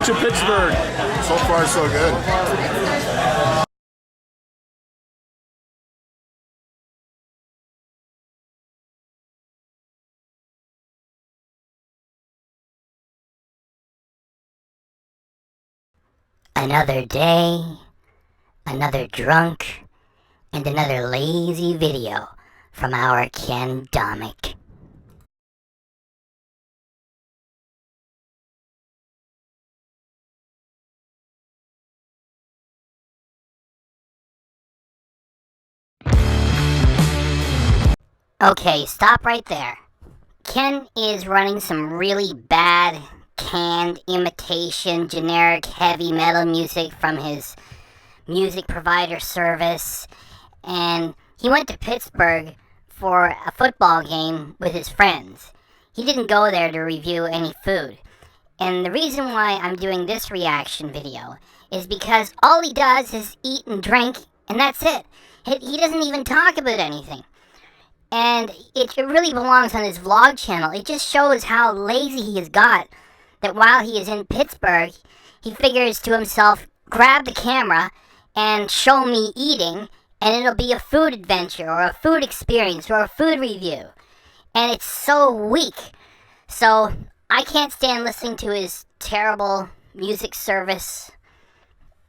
to Pittsburgh? So far, so good. Another day, another drunk, and another lazy video from our Ken Domik. Okay, stop right there. Ken is running some really bad, canned imitation, generic heavy metal music from his music provider service, and he went to Pittsburgh for a football game with his friends. He didn't go there to review any food. And the reason why I'm doing this reaction video is because all he does is eat and drink, and that's it. He doesn't even talk about anything. And it really belongs on his vlog channel. It just shows how lazy he has got, that while he is in Pittsburgh, he figures to himself, grab the camera and show me eating, and it'll be a food adventure or a food experience or a food review. And it's so weak. So I can't stand listening to his terrible music service,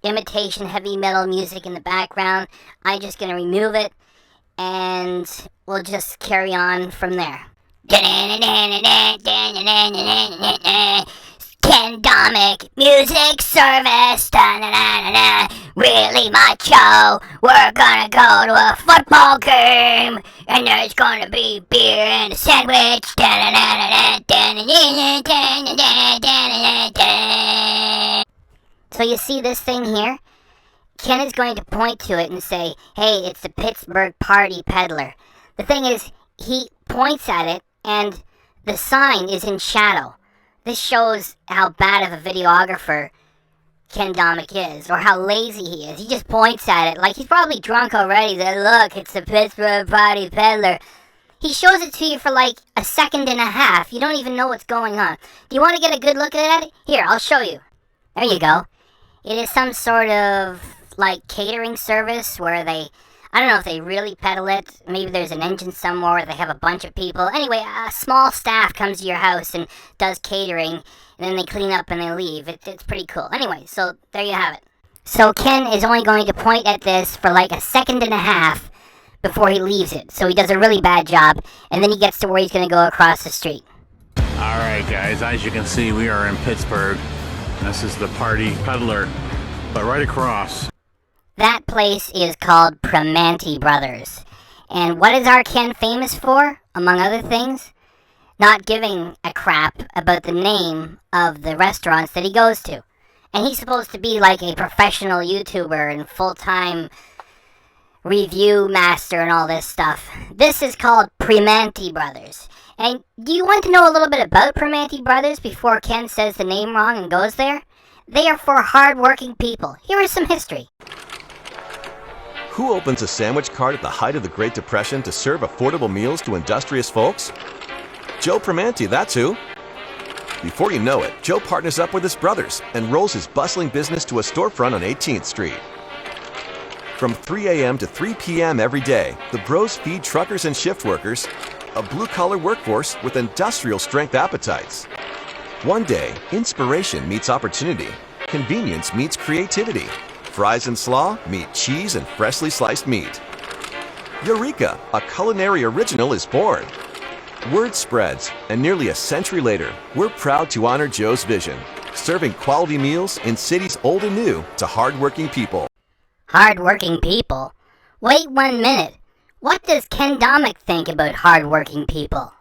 imitation heavy metal music in the background. I'm just going to remove it, and we'll just carry on from there. Ken Domik Music Service. Really macho. We're gonna go to a football game, and there's gonna be beer and a sandwich. So you see this thing here? Ken is going to point to it and say, hey, it's the Pittsburgh Party Peddler. The thing is, he points at it, and the sign is in shadow. This shows how bad of a videographer Ken Domik is, or how lazy he is. He just points at it like he's probably drunk already. That, look, it's the Pittsburgh Party Peddler. He shows it to you for like a second and a half. You don't even know what's going on. Do you want to get a good look at it? Here, I'll show you. There you go. It is some sort of like catering service where they, I don't know if they really peddle it. Maybe there's an engine somewhere where they have a bunch of people. Anyway, a small staff comes to your house and does catering, and then they clean up and they leave. It's pretty cool. Anyway, so there you have it. So Ken is only going to point at this for like a second and a half before he leaves it. So he does a really bad job, and then he gets to where he's going to go across the street. Alright guys, as you can see, we are in Pittsburgh. This is the Party Peddler, but right across. That place is called Primanti Brothers. And what is our Ken famous for, among other things? Not giving a crap about the name of the restaurants that he goes to. And he's supposed to be like a professional YouTuber and full-time review master and all this stuff. This is called Primanti Brothers. And do you want to know a little bit about Primanti Brothers before Ken says the name wrong and goes there? They are for hard-working people. Here is some history. Who opens a sandwich cart at the height of the Great Depression to serve affordable meals to industrious folks? Joe Primanti, that's who. Before you know it, Joe partners up with his brothers and rolls his bustling business to a storefront on 18th Street. From 3 a.m. to 3 p.m. every day, the bros feed truckers and shift workers, a blue-collar workforce with industrial-strength appetites. One day, inspiration meets opportunity, convenience meets creativity. Fries and slaw meet cheese and freshly sliced meat. Eureka! A culinary original is born. Word spreads, and nearly a century later, we're proud to honor Joe's vision, serving quality meals in cities old and new to hardworking people. Hardworking people? Wait 1 minute. What does Ken Domik think about hardworking people?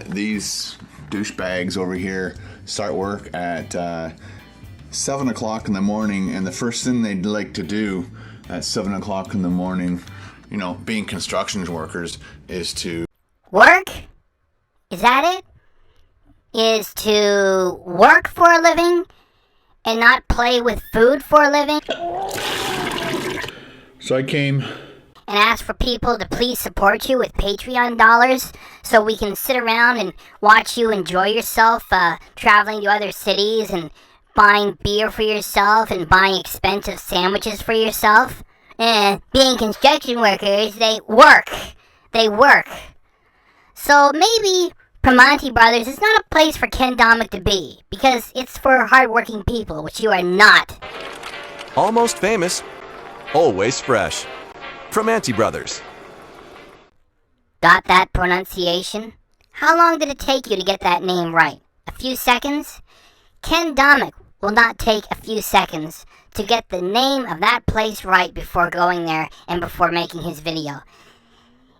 These douchebags over here start work at 7 o'clock in the morning, and the first thing they'd like to do at 7 o'clock in the morning, you know, being construction workers, is to work? Is that it? Is to work for a living and not play with food for a living? So I came and ask for people to please support you with Patreon dollars so we can sit around and watch you enjoy yourself traveling to other cities and buying beer for yourself and buying expensive sandwiches for yourself. Being construction workers, they work. They work. So maybe Primanti Brothers is not a place for Ken Domik to be, because it's for hardworking people, which you are not. Almost famous, always fresh. Primanti Brothers. Got that pronunciation? How long did it take you to get that name right? A few seconds? Ken Domik will not take a few seconds to get the name of that place right before going there and before making his video.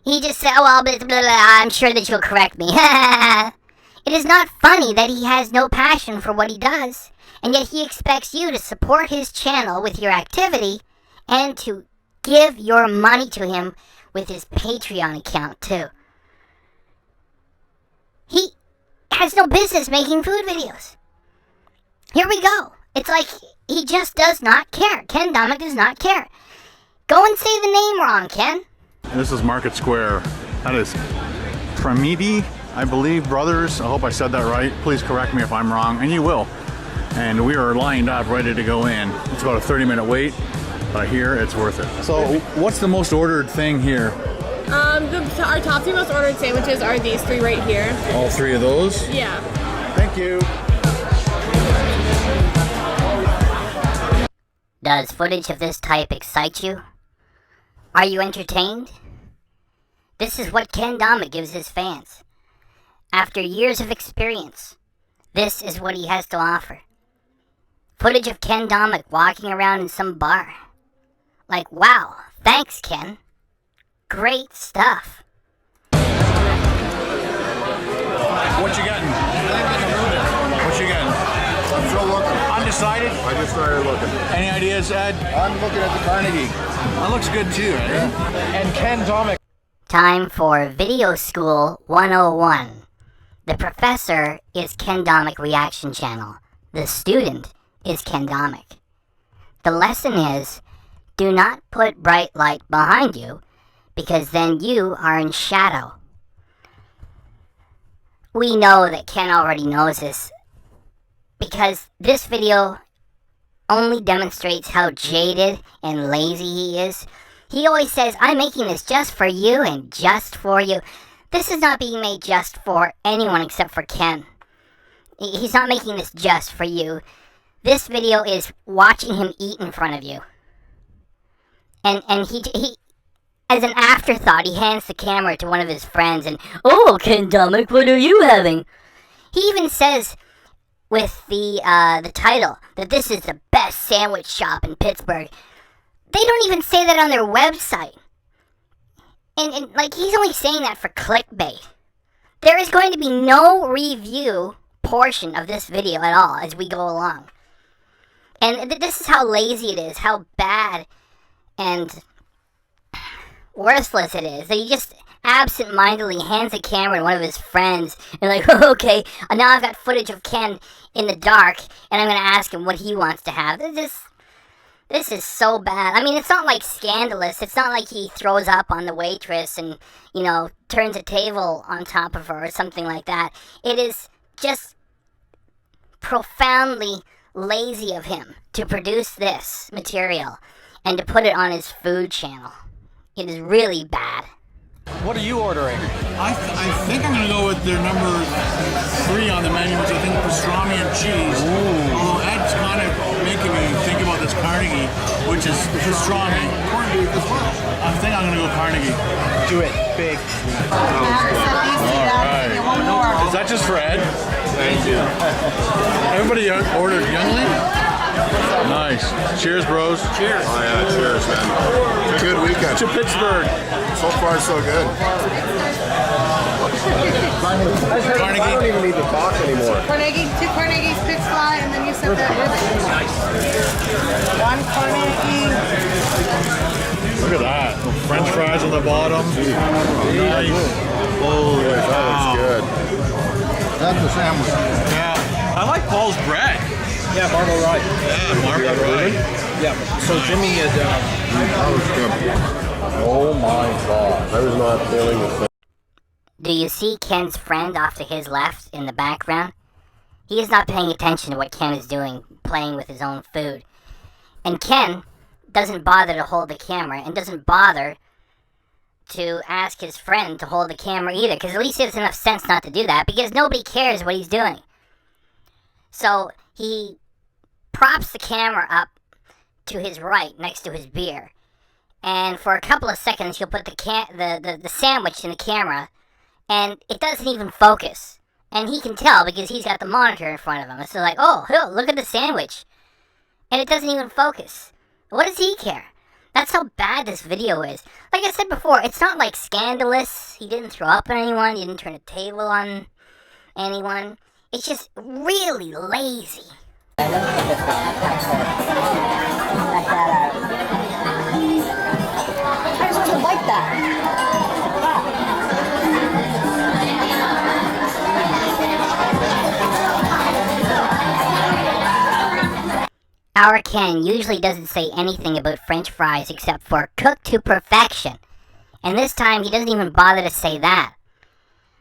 He just said, oh, well, blah, blah, blah, I'm sure that you'll correct me. It is not funny that he has no passion for what he does, and yet he expects you to support his channel with your activity and to give your money to him with his Patreon account, too. He has no business making food videos. Here we go. It's like he just does not care. Ken Domik does not care. Go and say the name wrong, Ken. This is Market Square. That is Primanti, I believe, Brothers. I hope I said that right. Please correct me if I'm wrong, and you will. And we are lined up, ready to go in. It's about a 30-minute wait, but I hear it's worth it. So, what's the most ordered thing here? Our top 3 most ordered sandwiches are these 3 right here. All 3 of those? Yeah. Thank you. Does footage of this type excite you? Are you entertained? This is what Ken Domik gives his fans. After years of experience, this is what he has to offer. Footage of Ken Domik walking around in some bar. Like, wow, thanks, Ken. Great stuff. What you getting? What you getting? I'm still looking. Undecided? I just started looking. Any ideas, Ed? I'm looking at the Carnegie. That looks good too, eh? And Ken Domik. Time for Video School 101. The professor is Ken Domik Reaction Channel. The student is Ken Domik. The lesson is, do not put bright light behind you, because then you are in shadow. We know that Ken already knows this, because this video only demonstrates how jaded and lazy he is. He always says, I'm making this just for you and just for you. This is not being made just for anyone except for Ken. He's not making this just for you. This video is watching him eat in front of you. And he as an afterthought, he hands the camera to one of his friends and, oh, Ken Domik, what are you having? He even says with the title that this is the best sandwich shop in Pittsburgh. They don't even say that on their website. And like, he's only saying that for clickbait. There is going to be no review portion of this video at all as we go along. And this is how lazy it is, how bad and worthless it is. That he just absent-mindedly hands the camera to one of his friends and like, oh, okay, now I've got footage of Ken in the dark and I'm going to ask him what he wants to have. This is so bad. I mean, it's not like scandalous. It's not like he throws up on the waitress and, you know, turns a table on top of her or something like that. It is just profoundly lazy of him to produce this material and to put it on his food channel. It is really bad. What are you ordering? I think I'm going to go with their number 3 on the menu, which I think is pastrami and cheese. Although Ed's kind of making me think about this Carnegie, which is pastrami. Corned beef as well. I think I'm going to go Carnegie. Do it big. Alright. Is that just for Ed? Thank you. Everybody ordered Youngling? Nice. Cheers, bros. Cheers. Oh yeah, cheers, man. It's a good weekend. To Pittsburgh. So far, so good. Carnegie. I don't even need to talk anymore. Carnegie, 2 Carnegies, pitch fly, and then you said that one Carnegie. Look at that. French fries on the bottom. Nice. Holy That cow. looks good. That's a sandwich. Yeah. I like Paul's bread. Yeah, Marble Rye. Yeah, Marble Rye. Yeah. So Jimmy had. That was good. Oh my god. I was not feeling the same. Do you see Ken's friend off to his left in the background? He is not paying attention to what Ken is doing, playing with his own food. And Ken doesn't bother to hold the camera and doesn't bother to ask his friend to hold the camera either, because at least he has enough sense not to do that, because nobody cares what he's doing. So he props the camera up to his right next to his beer, and for a couple of seconds he'll put the sandwich in the camera, and it doesn't even focus. And he can tell because he's got the monitor in front of him. It's like, oh, look at the sandwich. And it doesn't even focus. What does he care? That's how bad this video is. Like I said before, it's not like scandalous. He didn't throw up on anyone. He didn't turn a table on anyone. It's just really lazy. I just wasn't like that. Our Ken usually doesn't say anything about French fries except for cooked to perfection. And this time he doesn't even bother to say that.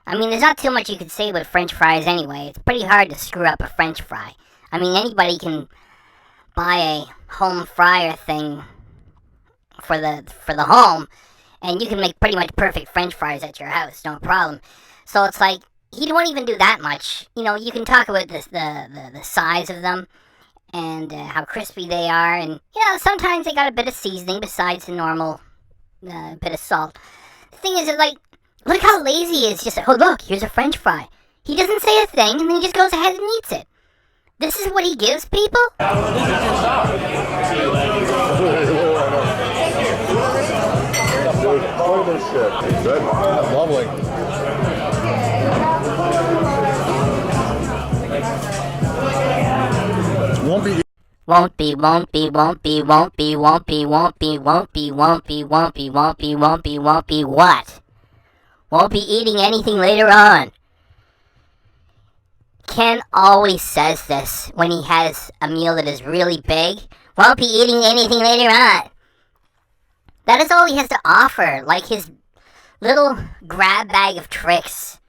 I mean, there's not too much you could say about French fries anyway. It's pretty hard to screw up a French fry. I mean, anybody can buy a home fryer thing for the home, and you can make pretty much perfect French fries at your house, no problem. So it's like, he won't even do that much. You know, you can talk about the size of them, and how crispy they are, and, you know, sometimes they got a bit of seasoning besides the normal bit of salt. The thing is, like, look how lazy he is. Just, oh, look, here's a French fry. He doesn't say a thing, and then he just goes ahead and eats it. This is what he gives people? Look at this shit. Good. Lovely. Won't be. Won't be, won't be, won't be, won't be, won't be, won't be, won't be, won't be, won't be, won't be, won't be, won't be, what? Won't be eating anything later on. Ken always says this when he has a meal that is really big. Won't be eating anything later on. That is all he has to offer, like his little grab bag of tricks.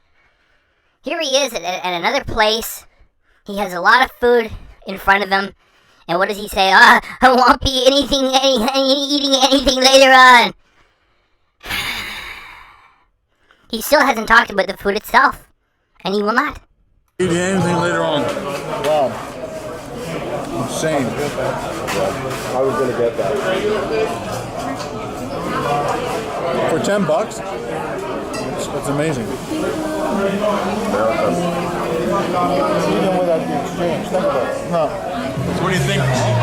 Here he is at another place. He has a lot of food in front of him. And what does he say? I won't be eating anything later on. He still hasn't talked about the food itself. And he will not. Eating anything later on. Wow. Insane. I was gonna get that. For $10? That's amazing. Even without the exchange. Think about it. No. What do you think, Paul?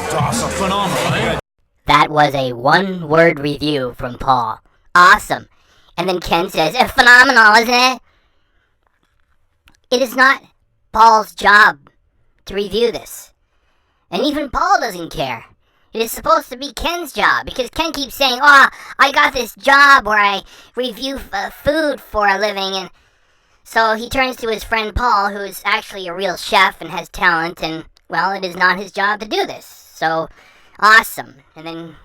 It's awesome. Phenomenal, eh? That was a one-word review from Paul. Awesome. And then Ken says, phenomenal, isn't it? It is not Paul's job to review this. And even Paul doesn't care. It is supposed to be Ken's job, because Ken keeps saying, oh, I got this job where I review food for a living, and so he turns to his friend Paul, who is actually a real chef and has talent, and, well, it is not his job to do this. So, awesome. And then,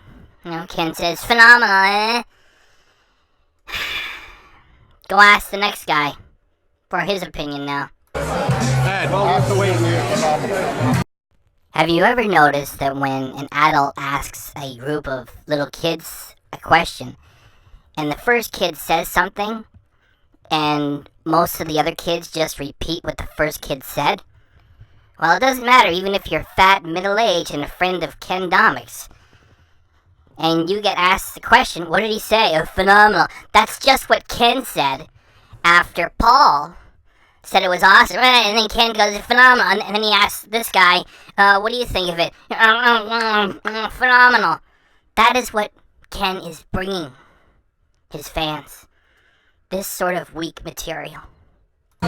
you know, Ken says, phenomenal, eh? Go ask the next guy for his opinion now. Ed, well, we have to wait. Have you ever noticed that when an adult asks a group of little kids a question, and the first kid says something, and most of the other kids just repeat what the first kid said? Well, it doesn't matter, even if you're fat, middle-aged, and a friend of Ken Domik's, and you get asked the question, what did he say? Oh, phenomenal. That's just what Ken said after Paul said it was awesome, and then Ken goes, phenomenal, and then he asks this guy, what do you think of it? Phenomenal. That is what Ken is bringing his fans. This sort of weak material. Oh,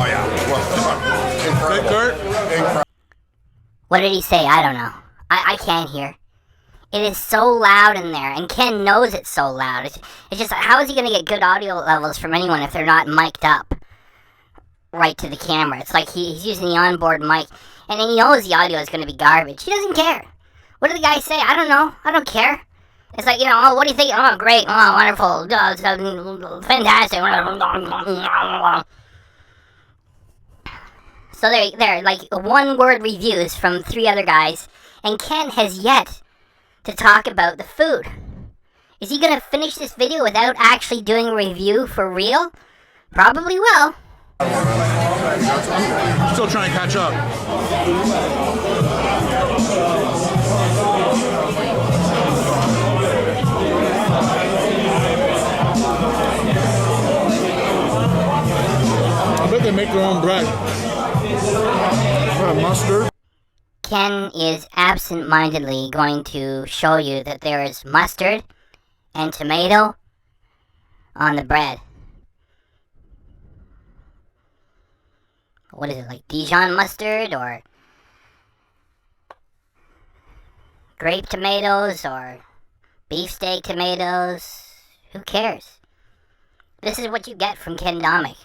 yeah. Incredible. What did he say? I don't know. I can't hear. It is so loud in there, and Ken knows it's so loud. It's just, how is he going to get good audio levels from anyone if they're not mic'd up right to the camera? It's like he's using the onboard mic, and he knows the audio is going to be garbage. He doesn't care. What did the guy say? I don't know. I don't care. It's like, you know, oh, what do you think? Oh, great. Oh, wonderful. Fantastic. So they're like one-word reviews from 3 other guys, and Ken has yet to talk about the food. Is he gonna finish this video without actually doing a review for real? Probably will. I'm still trying to catch up. I bet they make their own bread. Mustard. Ken is absent-mindedly going to show you that there is mustard and tomato on the bread. What is it, like Dijon mustard or grape tomatoes or beefsteak tomatoes? Who cares? This is what you get from Ken Domik.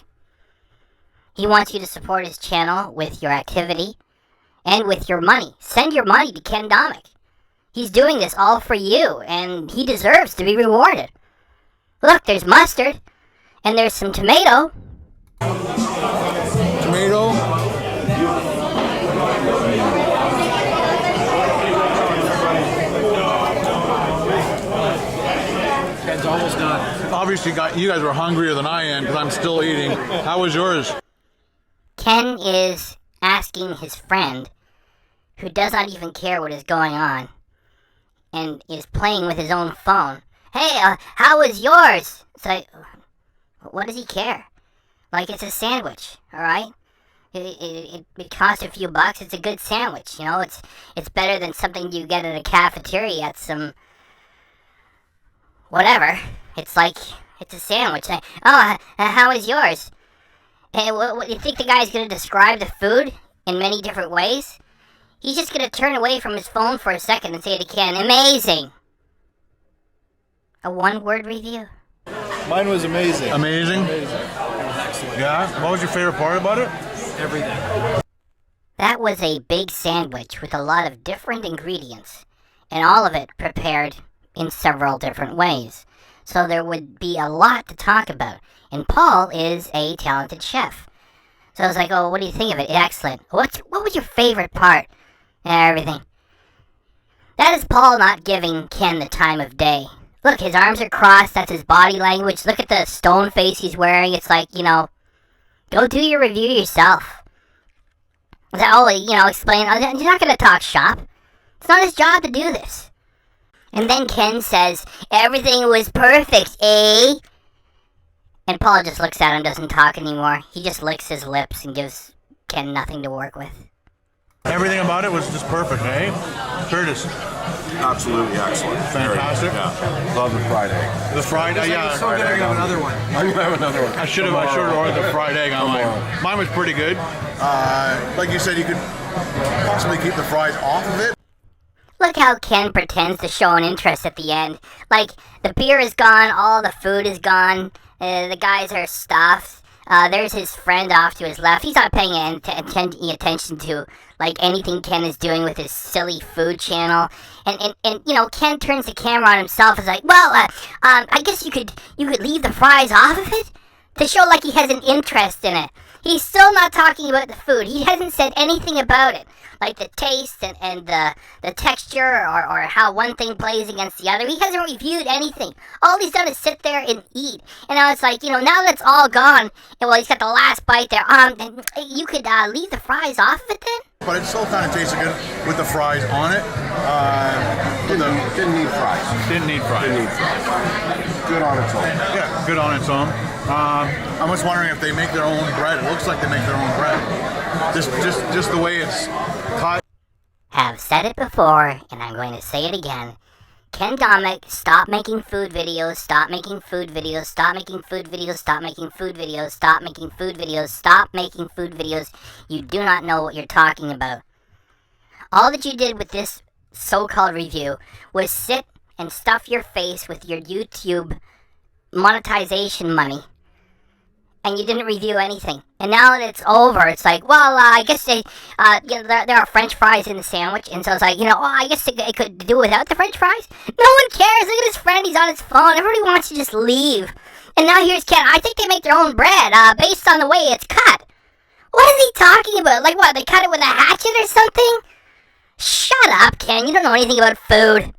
He wants you to support his channel with your activity and with your money. Send your money to Ken Domik. He's doing this all for you, and he deserves to be rewarded. Look, there's mustard, and there's some tomato. Tomato. Ken's almost done. Obviously, you guys were hungrier than I am because I'm still eating. How was yours? Ken is asking his friend, who does not even care what is going on, and is playing with his own phone. Hey, how was yours? It's like, what does he care? Like, it's a sandwich, alright? It costs a few bucks. It's a good sandwich, you know? It's better than something you get at a cafeteria at some... whatever. It's like, it's a sandwich. Like, how was yours? Hey, what you think the guy's gonna describe the food in many different ways? He's just gonna turn away from his phone for a second and say to Ken, amazing! A one-word review. Mine was amazing. Amazing? Yeah? What was your favorite part about it? Everything. That was a big sandwich with a lot of different ingredients, and all of it prepared in several different ways. So there would be a lot to talk about. And Paul is a talented chef. So I was like, oh, what do you think of it? Excellent. What was your favorite part? Everything. That is Paul not giving Ken the time of day. Look, his arms are crossed. That's his body language. Look at the stone face he's wearing. It's like, you know, go do your review yourself. Explain. You're not going to talk shop. It's not his job to do this. And then Ken says, everything was perfect, eh? And Paul just looks at him, doesn't talk anymore. He just licks his lips and gives Ken nothing to work with. Everything about it was just perfect, eh? Curtis. Absolutely excellent. Fantastic. Yeah. Love the fried egg. The fried egg, yeah. So gonna have another one. I'm gonna have another one. I should have ordered the fried egg on mine. Mine was pretty good. Like you said, you could possibly keep the fries off of it. Look how Ken pretends to show an interest at the end. Like, the beer is gone, all the food is gone, the guys are stuffed. There's his friend off to his left. He's not paying any attention to, like, anything Ken is doing with his silly food channel. And you know, Ken turns the camera on himself and is like, well, I guess you could leave the fries off of it? To show like he has an interest in it. He's still not talking about the food. He hasn't said anything about it. Like the taste and the texture or how one thing plays against the other. He hasn't reviewed anything. All he's done is sit there and eat. And now it's like, you know, now that's all gone, and well, he's got the last bite there. You could leave the fries off of it then? But it still kind of tasted good with the fries on it. Didn't need fries. Didn't need fries. Good on its own. Yeah, good on its own. I was wondering if they make their own bread. It looks like they make their own bread. Just the way it's cut. Have said it before, and I'm going to say it again. Ken Domik, stop making food videos, stop making food videos, stop making food videos, stop making food videos, stop making food videos, stop making food videos. You do not know what you're talking about. All that you did with this so-called review was sit and stuff your face with your YouTube monetization money. And you didn't review anything. And now that it's over, it's like, well, I guess there are French fries in the sandwich. And so it's like, I guess it could do without the French fries. No one cares. Look at his friend. He's on his phone. Everybody wants to just leave. And now here's Ken. I think they make their own bread based on the way it's cut. What is he talking about? Like what, they cut it with a hatchet or something? Shut up, Ken. You don't know anything about food.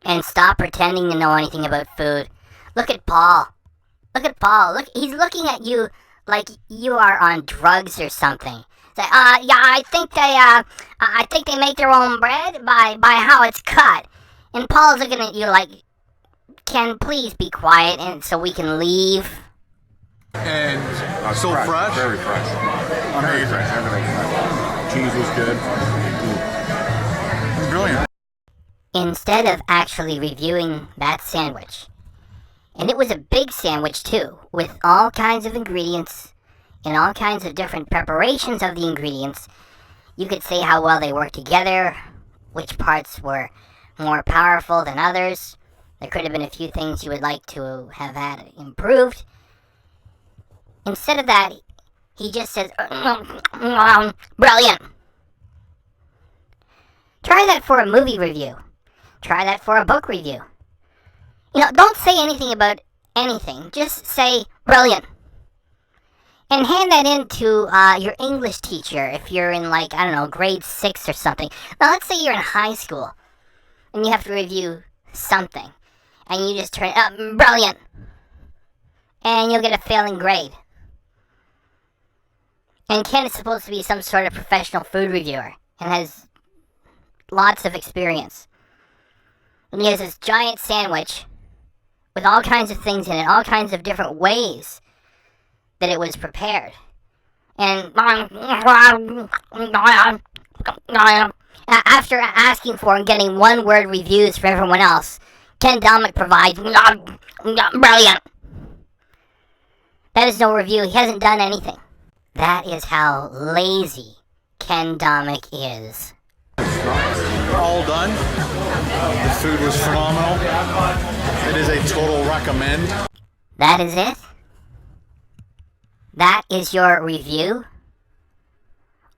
And stop pretending to know anything about food. Look at Paul. Look at Paul. Look, he's looking at you like you are on drugs or something. Say, yeah, I think they make their own bread by how it's cut. And Paul's looking at you like, Ken, please be quiet, and so we can leave. And so fresh. Very fresh. Amazing. Fresh. Everything fresh. Cheese was good. Brilliant. Instead of actually reviewing that sandwich, and it was a big sandwich too, with all kinds of ingredients and all kinds of different preparations of the ingredients, you could say how well they work together, which parts were more powerful than others. There could have been a few things you would like to have had improved. Instead of that, he just says, brilliant. Try that for a movie review. Try that for a book review. You know, don't say anything about anything. Just say, brilliant. And hand that in to your English teacher if you're in, like, I don't know, grade 6 or something. Now, let's say you're in high school and you have to review something. And you just turn up, brilliant. And you'll get a failing grade. And Ken is supposed to be some sort of professional food reviewer and has lots of experience. And he has this giant sandwich with all kinds of things in it, all kinds of different ways that it was prepared. And after asking for and getting one-word reviews for everyone else, Ken Domik provides brilliant. That is no review. He hasn't done anything. That is how lazy Ken Domik is. All done. The food was phenomenal. It is a total recommend. That is it? That is your review?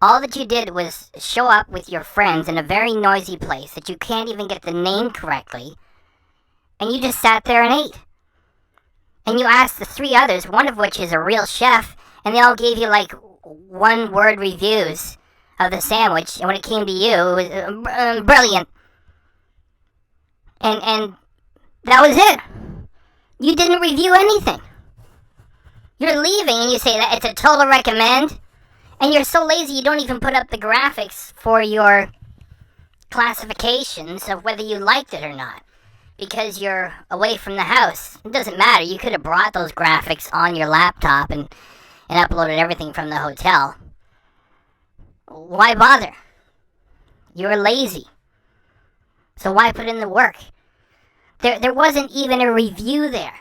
All that you did was show up with your friends in a very noisy place that you can't even get the name correctly, and you just sat there and ate. And you asked the 3 others, one of which is a real chef, and they all gave you like one-word reviews of the sandwich, and when it came to you, it was brilliant. And that was it. You didn't review anything. You're leaving and you say that it's a total recommend, and you're so lazy you don't even put up the graphics for your classifications of whether you liked it or not, because you're away from the house. It doesn't matter. You could have brought those graphics on your laptop and uploaded everything from the hotel. Why bother? You're lazy. So why put in the work? There wasn't even a review there.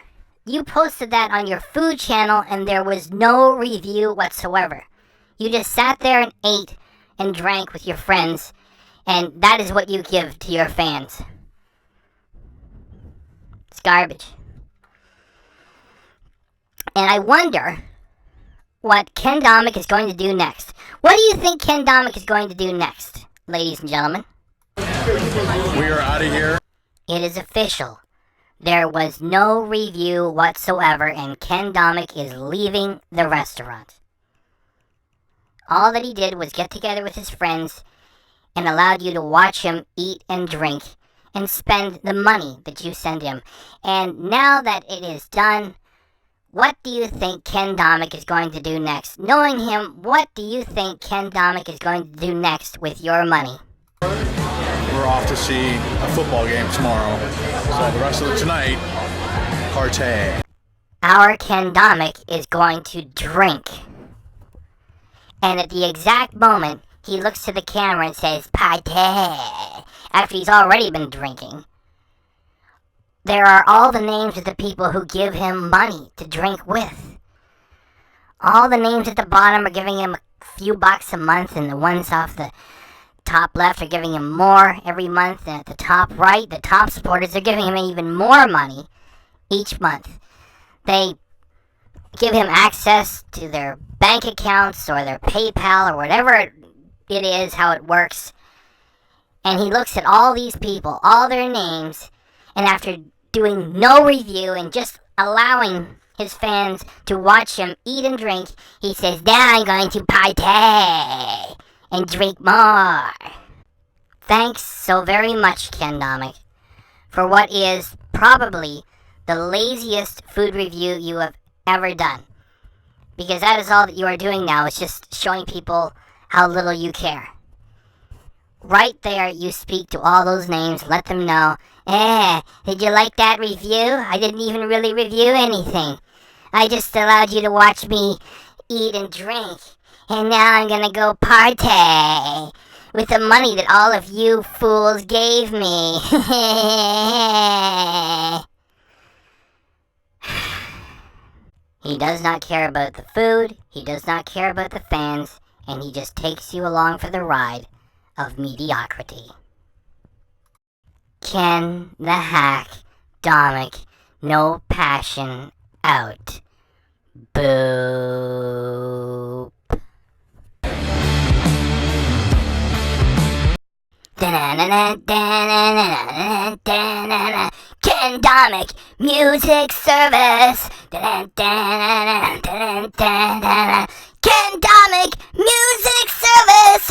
You posted that on your food channel and there was no review whatsoever. You just sat there and ate and drank with your friends, and that is what you give to your fans. It's garbage. And I wonder what Ken Domik is going to do next. What do you think Ken Domik is going to do next, ladies and gentlemen? We are out of here. It is official. There was no review whatsoever, and Ken Domik is leaving the restaurant. All that he did was get together with his friends and allowed you to watch him eat and drink and spend the money that you send him. And now that it is done, what do you think Ken Domik is going to do next? Knowing him, what do you think Ken Domik is going to do next with your money? We're off to see a football game tomorrow. So the rest of the tonight, party. Our Ken Domik is going to drink. And at the exact moment, he looks to the camera and says, party, after he's already been drinking. There are all the names of the people who give him money to drink with. All the names at the bottom are giving him a few bucks a month, and the ones off the top left are giving him more every month, and at the top right, the top supporters are giving him even more money each month. They give him access to their bank accounts or their PayPal or whatever it is, how it works. And he looks at all these people, all their names, and after doing no review and just allowing his fans to watch him eat and drink, he says, now I'm going to party and drink more. Thanks so very much, Ken Domik, for what is probably the laziest food review you have ever done. Because that is all that you are doing now, is just showing people how little you care. Right there, you speak to all those names, let them know, did you like that review? I didn't even really review anything. I just allowed you to watch me eat and drink. And now I'm gonna go party with the money that all of you fools gave me. He does not care about the food, he does not care about the fans, and he just takes you along for the ride of mediocrity. Ken the Hack Domik, no passion out. Boop. Ken Domik Music Service. Ken Domik Music Service.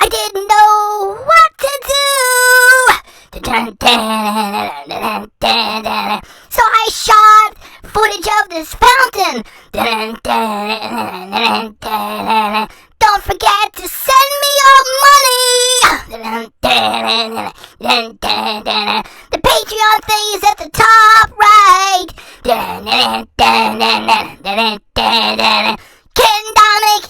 I didn't know what to do, so I shot footage of this fountain. Don't forget to send me your money. The Patreon thing is at the top right. Ken Domik